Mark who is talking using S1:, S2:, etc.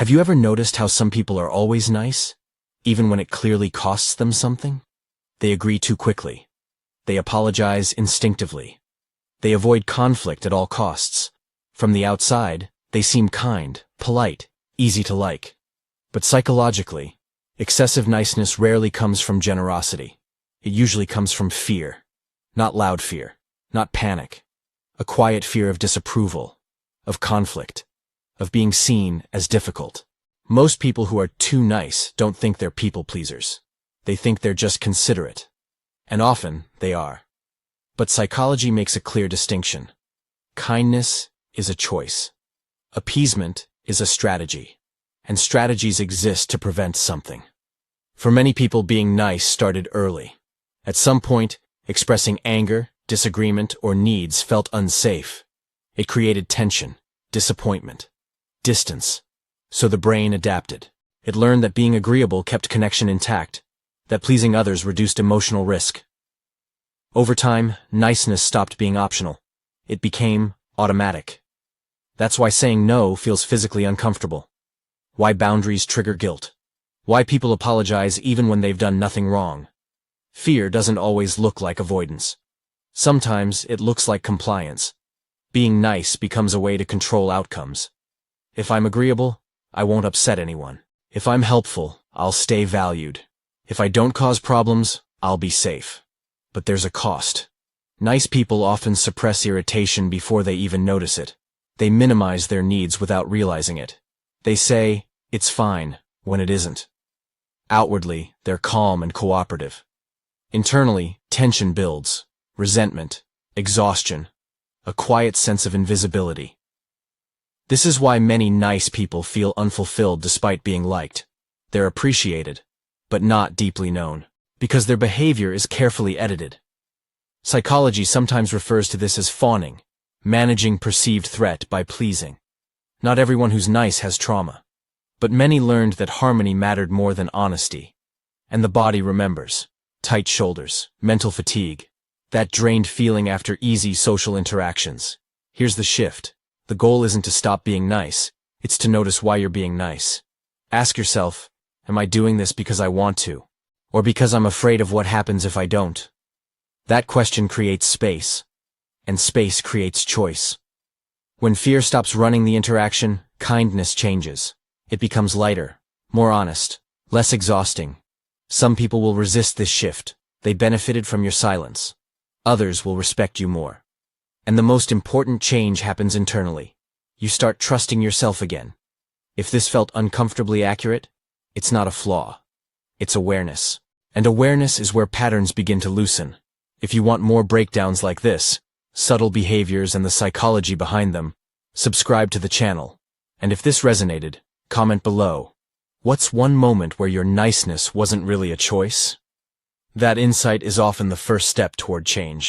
S1: Have you ever noticed how some people are always nice, even when it clearly costs them something? They agree too quickly. They apologize instinctively. They avoid conflict at all costs. From the outside, they seem kind, polite, easy to like. But psychologically, excessive niceness rarely comes from generosity. It usually comes from fear. Not loud fear, not panic. A quiet fear of disapproval, of conflict, of being seen as difficult. Most people who are too nice don't think they're people pleasers. They think they're just considerate. And often, they are. But psychology makes a clear distinction. Kindness is a choice. Appeasement is a strategy. And strategies exist to prevent something. For many people, being nice started early. At some point, expressing anger, disagreement, or needs felt unsafe. It created tension, disappointment, distance. So the brain adapted. It learned that being agreeable kept connection intact, that pleasing others reduced emotional risk. Over time, niceness stopped being optional. It became automatic. That's why saying no feels physically uncomfortable. Why boundaries trigger guilt. Why people apologize even when they've done nothing wrong. Fear doesn't always look like avoidance. Sometimes it looks like compliance. Being nice becomes a way to control outcomes. If I'm agreeable, I won't upset anyone. If I'm helpful, I'll stay valued. If I don't cause problems, I'll be safe. But there's a cost. Nice people often suppress irritation before they even notice it. They minimize their needs without realizing it. They say, "It's fine," when it isn't. Outwardly, they're calm and cooperative. Internally, tension builds, resentment, exhaustion, a quiet sense of invisibility. This is why many nice people feel unfulfilled despite being liked. They're appreciated, but not deeply known, because their behavior is carefully edited. Psychology sometimes refers to this as fawning, managing perceived threat by pleasing. Not everyone who's nice has trauma, but many learned that harmony mattered more than honesty. And the body remembers. Tight shoulders, mental fatigue, that drained feeling after easy social interactions. Here's the shift. The goal isn't to stop being nice, it's to notice why you're being nice. Ask yourself, am I doing this because I want to? Or because I'm afraid of what happens if I don't? That question creates space, and space creates choice. When fear stops running the interaction, kindness changes. It becomes lighter, more honest, less exhausting. Some people will resist this shift. They benefited from your silence. Others will respect you more. And the most important change happens internally. You start trusting yourself again. If this felt uncomfortably accurate, it's not a flaw. It's awareness. And awareness is where patterns begin to loosen. If you want more breakdowns like this, subtle behaviors and the psychology behind them, subscribe to the channel. And if this resonated, comment below. What's one moment where your niceness wasn't really a choice? That insight is often the first step toward change.